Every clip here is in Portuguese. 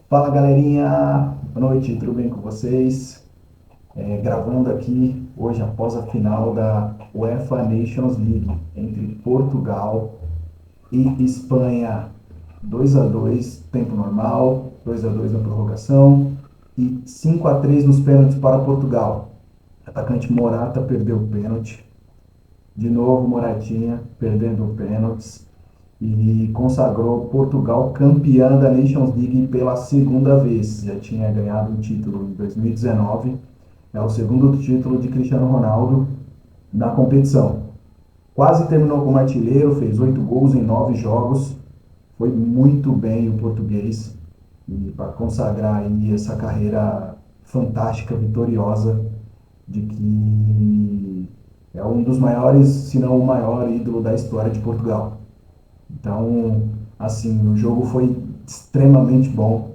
Fala galerinha, boa noite, tudo bem com vocês? Gravando aqui hoje após a final da UEFA Nations League entre Portugal e Espanha. 2-2, tempo normal, 2-2 na prorrogação e 5-3 nos pênaltis para Portugal. O atacante Morata perdeu o pênalti, de novo Moratinha perdendo pênaltis e consagrou Portugal campeã da Nations League pela segunda vez. Já tinha ganhado um título em 2019, é o segundo título de Cristiano Ronaldo na competição. Quase terminou como artilheiro, fez 8 gols em 9 jogos, foi muito bem o português e para consagrar aí essa carreira fantástica, vitoriosa, de que é um dos maiores, se não o maior ídolo da história de Portugal. Então, assim, o jogo foi extremamente bom,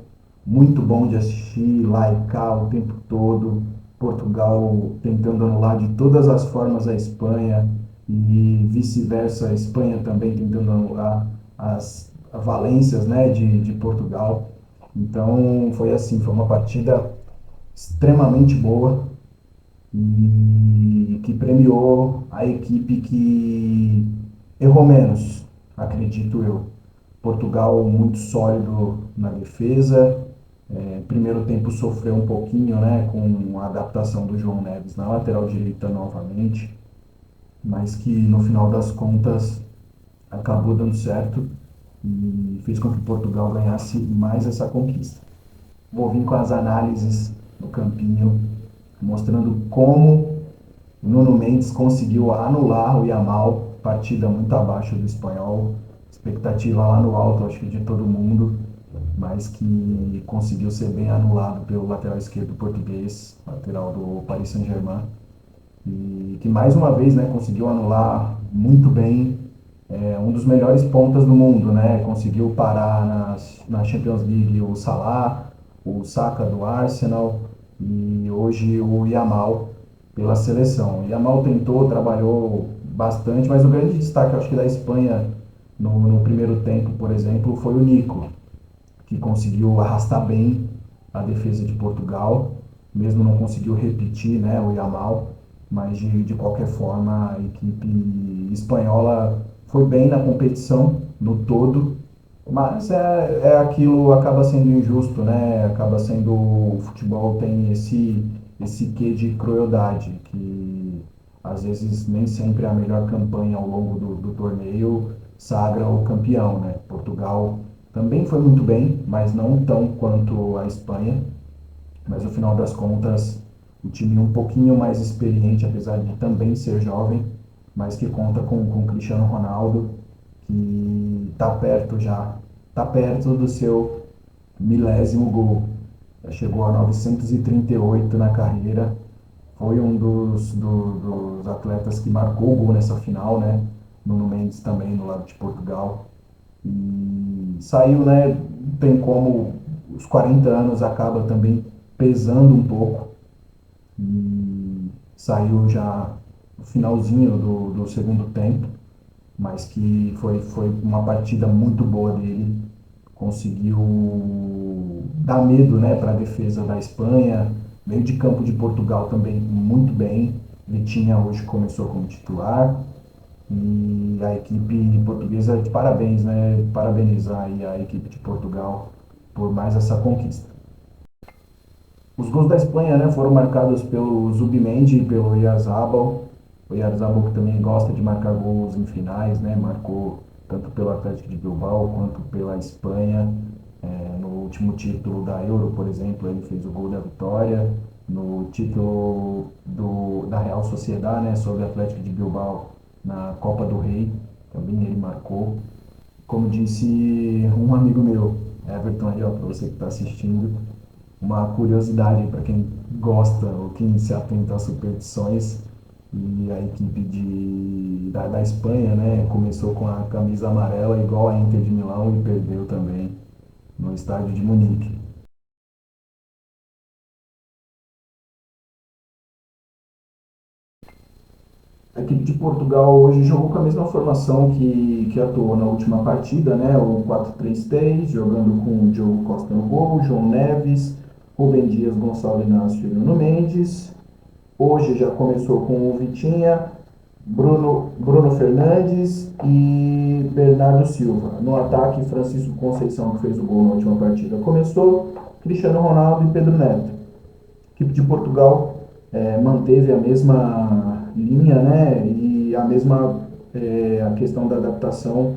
muito bom de assistir, lá e cá o tempo todo. Portugal tentando anular de todas as formas a Espanha e vice-versa, a Espanha também tentando anular as valências, né, de Portugal. Então, foi assim, foi uma partida extremamente boa e que premiou a equipe que errou menos, acredito eu. Portugal muito sólido na defesa. Primeiro tempo sofreu um pouquinho, né, com a adaptação do João Neves na lateral direita novamente, mas que no final das contas acabou dando certo e fez com que Portugal ganhasse mais essa conquista. Vou vir com as análises no campinho, mostrando como o Nuno Mendes conseguiu anular o Yamal, partida muito abaixo do espanhol, expectativa lá no alto, acho que de todo mundo, mas que conseguiu ser bem anulado pelo lateral esquerdo português, lateral do Paris Saint-Germain, e que mais uma vez, né, conseguiu anular muito bem um dos melhores pontas do mundo, né? Conseguiu parar na Champions League o Salah, o Saka do Arsenal e hoje o Yamal pela seleção. O Yamal tentou, trabalhou bastante, mas o grande destaque, acho que da Espanha no primeiro tempo, por exemplo, foi o Nico, que conseguiu arrastar bem a defesa de Portugal, mesmo não conseguiu repetir, né, o Yamal, mas de qualquer forma a equipe espanhola foi bem na competição no todo, mas é aquilo, acaba sendo injusto, né? Acaba sendo, o futebol tem esse quê de crueldade, que às vezes nem sempre a melhor campanha ao longo do torneio sagra o campeão, né? Portugal também foi muito bem, mas não tão quanto a Espanha, mas no final das contas o time um pouquinho mais experiente, apesar de também ser jovem, mas que conta com Cristiano Ronaldo, que está perto já, está perto do seu milésimo gol. Já chegou a 938 na carreira, foi um dos atletas que marcou o gol nessa final, né? Nuno Mendes também no lado de Portugal. E saiu, né? Tem como os 40 anos acaba também pesando um pouco. E saiu já no finalzinho do segundo tempo, mas que foi uma partida muito boa dele. Conseguiu dar medo, né, para a defesa da Espanha. Meio de campo de Portugal também muito bem. Vitinha hoje começou como titular. E a equipe portuguesa, de parabéns, né? Parabenizar aí a equipe de Portugal por mais essa conquista. Os gols da Espanha, né, foram marcados pelo Zubimendi e pelo Oyarzabal. O Oyarzabal que também gosta de marcar gols em finais, né? Marcou tanto pelo Atlético de Bilbao quanto pela Espanha. No último título da Euro, por exemplo, ele fez o gol da vitória. No título da Real Sociedad, né, sobre o Atlético de Bilbao na Copa do Rei, também ele marcou. Como disse um amigo meu, Everton, aí, para você que está assistindo, uma curiosidade para quem gosta ou quem se atenta às superstições. E a equipe da Espanha, né, começou com a camisa amarela igual a Inter de Milão e perdeu também no estádio de Munique. A equipe de Portugal hoje jogou com a mesma formação que atuou na última partida, né? O 4-3-3, jogando com o Diogo Costa no gol, João Neves, Rubem Dias, Gonçalo Inácio e Nuno Mendes. Hoje já começou com o Vitinha, Bruno Fernandes e Bernardo Silva. No ataque, Francisco Conceição, que fez o gol na última partida, começou, Cristiano Ronaldo e Pedro Neto. A equipe de Portugal manteve a mesma linha, né, e a mesma a questão da adaptação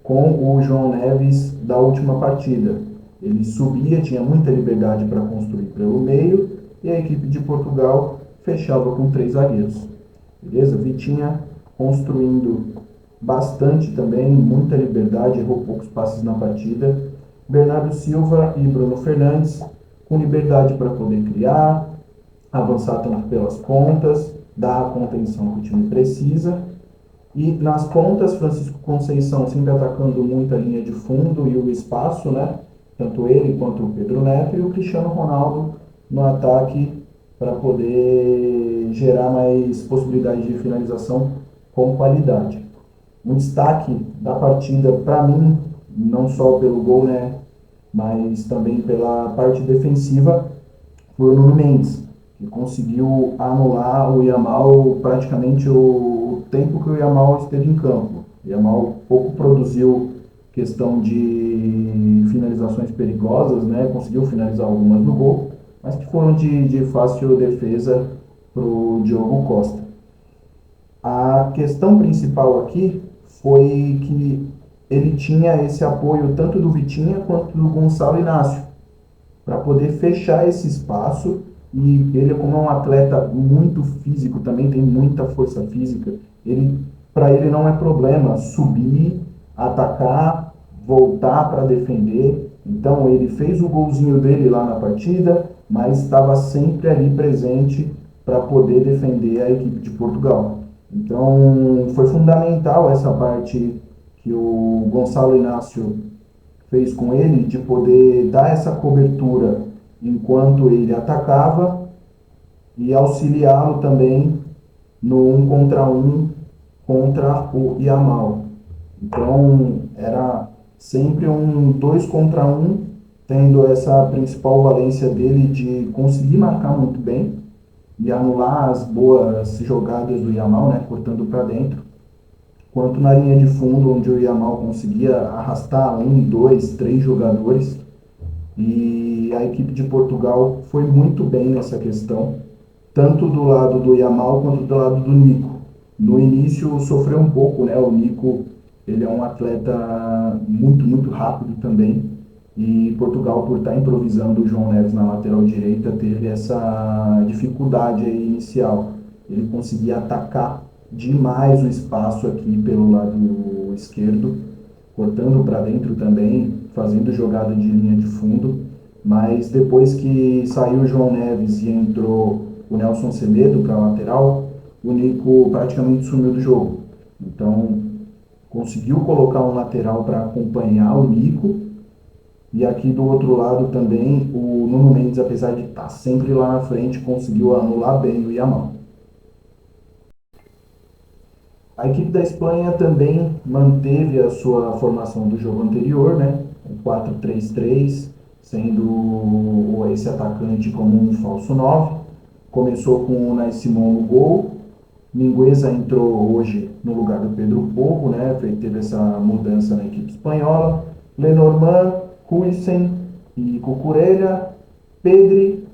com o João Neves da última partida. Ele subia, tinha muita liberdade para construir pelo meio, e a equipe de Portugal fechava com 3 zagueiros. Beleza? Vitinha construindo bastante também, muita liberdade, errou poucos passes na partida. Bernardo Silva e Bruno Fernandes com liberdade para poder criar, avançar tanto pelas pontas, dar a contenção que o time precisa. E nas pontas, Francisco Conceição sempre atacando muito a linha de fundo e o espaço, né? Tanto ele quanto o Pedro Neto, e o Cristiano Ronaldo no ataque para poder gerar mais possibilidades de finalização com qualidade. Um destaque da partida para mim, não só pelo gol, né, mas também pela parte defensiva, foi o Nuno Mendes, que conseguiu anular o Yamal praticamente o tempo que o Yamal esteve em campo. O Yamal pouco produziu questão de finalizações perigosas, né? Conseguiu finalizar algumas no gol, mas que foram de fácil defesa para o Diogo Costa. A questão principal aqui foi que ele tinha esse apoio tanto do Vitinha quanto do Gonçalo Inácio para poder fechar esse espaço. E ele, como é um atleta muito físico, também tem muita força física, para ele não é problema subir, atacar, voltar para defender. Então ele fez o golzinho dele lá na partida, mas estava sempre ali presente para poder defender a equipe de Portugal. Então foi fundamental essa parte que o Gonçalo Inácio fez com ele, de poder dar essa cobertura enquanto ele atacava e auxiliá-lo também no 1 contra o Yamal. Então era sempre um 2 contra 1, tendo essa principal valência dele de conseguir marcar muito bem e anular as boas jogadas do Yamal, né, cortando para dentro, quanto na linha de fundo, onde o Yamal conseguia arrastar 1, 2, 3 jogadores. E a equipe de Portugal foi muito bem nessa questão, tanto do lado do Yamal quanto do lado do Nico. No início sofreu um pouco, né? O Nico, ele é um atleta muito rápido também, e Portugal, por estar improvisando o João Neves na lateral direita, teve essa dificuldade aí inicial. Ele conseguia atacar demais o espaço aqui pelo lado esquerdo, cortando para dentro também, fazendo jogada de linha de fundo. Mas depois que saiu o João Neves e entrou o Nelson Semedo para a lateral, o Nico praticamente sumiu do jogo. Então conseguiu colocar um lateral para acompanhar o Nico. E aqui do outro lado também, o Nuno Mendes, apesar de estar sempre lá na frente, conseguiu anular bem o Yamal. A equipe da Espanha também manteve a sua formação do jogo anterior, né? O 4-3-3, sendo esse atacante como um falso 9. Começou com o Unai Simón no gol. Mingueza entrou hoje no lugar do Pedro Porro, né? Teve essa mudança na equipe espanhola. Lenormand, Huijsen e Cucurella. Pedri,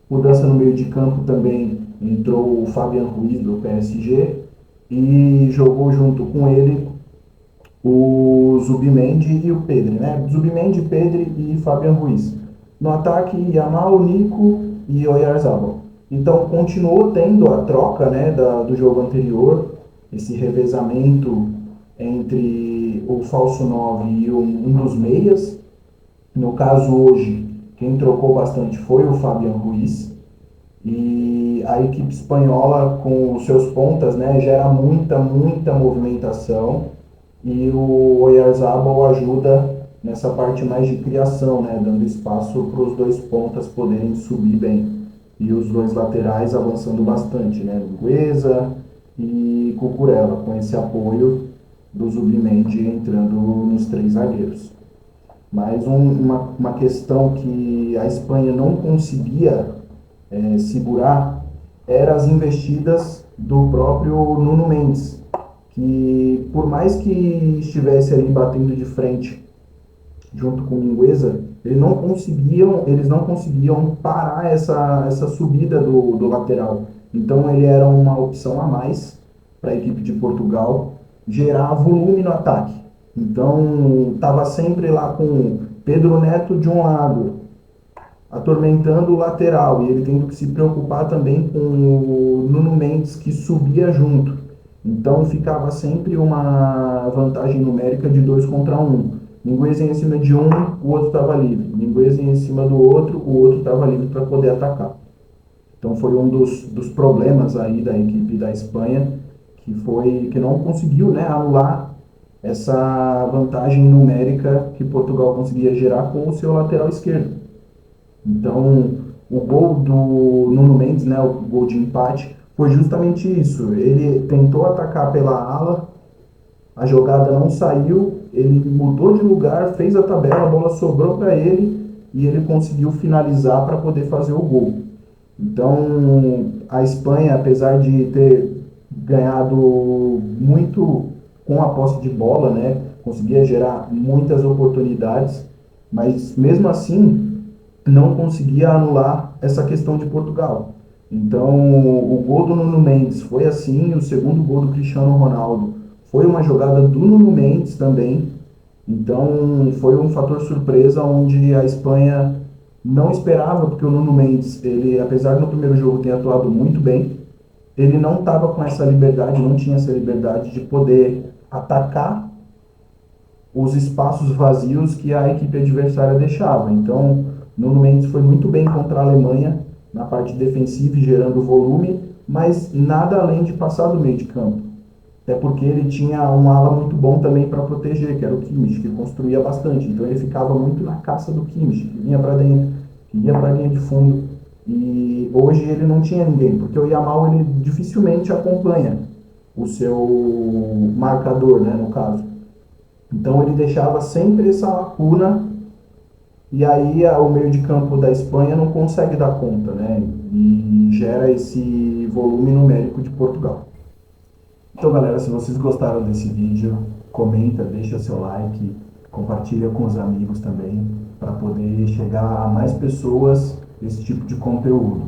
mudança no meio de campo também, entrou o Fabian Ruiz do PSG e jogou junto com ele o Zubimendi e o Pedri, né? Zubimendi, Pedri e Fabian Ruiz. No ataque, Yamal, Nico e Oyarzabal. Então continuou tendo a troca, né, do jogo anterior, esse revezamento entre o falso 9 e um dos meias. No caso hoje, quem trocou bastante foi o Fabian Ruiz. E a equipe espanhola, com os seus pontas, né, gera muita movimentação, e o Oyarzabal ajuda nessa parte mais de criação, né, dando espaço para os dois pontas poderem subir bem, e os dois laterais avançando bastante, né, Mingueza e Cucurella, com esse apoio do Zubimendi entrando nos três zagueiros. Mas uma questão que a Espanha não conseguia segurar eram as investidas do próprio Nuno Mendes, que por mais que estivesse ali batendo de frente junto com o Mingueza, eles não conseguiam parar essa subida do lateral. Então ele era uma opção a mais para a equipe de Portugal gerar volume no ataque. Então estava sempre lá com Pedro Neto de um lado, atormentando o lateral, e ele tendo que se preocupar também com o Nuno Mendes, que subia junto. Então ficava sempre uma vantagem numérica de 2 contra 1. Mingueza em cima de um, o outro estava livre. Mingueza em cima do outro, o outro estava livre para poder atacar. Então foi um dos problemas aí da equipe da Espanha, que não conseguiu, né, anular essa vantagem numérica que Portugal conseguia gerar com o seu lateral esquerdo. Então, o gol do Nuno Mendes, né, o gol de empate, foi justamente isso. Ele tentou atacar pela ala, a jogada não saiu, ele mudou de lugar, fez a tabela, a bola sobrou para ele e ele conseguiu finalizar para poder fazer o gol. Então, a Espanha, apesar de ter ganhado muito com a posse de bola, né, conseguia gerar muitas oportunidades, mas mesmo assim não conseguia anular essa questão de Portugal. Então, o gol do Nuno Mendes foi assim, o segundo gol do Cristiano Ronaldo foi uma jogada do Nuno Mendes também. Então, foi um fator surpresa onde a Espanha não esperava, porque o Nuno Mendes, ele, apesar de no primeiro jogo ter atuado muito bem, ele não estava com essa liberdade, não tinha essa liberdade de poder atacar os espaços vazios que a equipe adversária deixava. Então, Nuno Mendes foi muito bem contra a Alemanha na parte defensiva e gerando volume, mas nada além de passar do meio de campo. Até porque ele tinha um ala muito bom também para proteger, que era o Kimmich, que construía bastante. Então ele ficava muito na caça do Kimmich, que vinha para dentro, que ia para a linha de fundo. E hoje ele não tinha ninguém, porque o Yamal ele dificilmente acompanha o seu marcador, né, no caso. Então ele deixava sempre essa lacuna e aí o meio de campo da Espanha não consegue dar conta, né? E gera esse volume numérico de Portugal. Então, galera, se vocês gostaram desse vídeo, comenta, deixa seu like, compartilha com os amigos também, para poder chegar a mais pessoas esse tipo de conteúdo.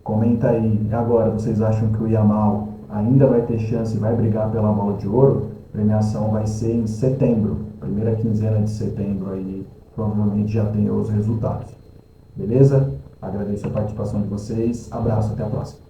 Comenta aí, agora, vocês acham que o Yamal ainda vai ter chance e vai brigar pela bola de ouro? A premiação vai ser em setembro, primeira quinzena de setembro aí, provavelmente já tem os resultados. Beleza? Agradeço a participação de vocês, abraço, até a próxima.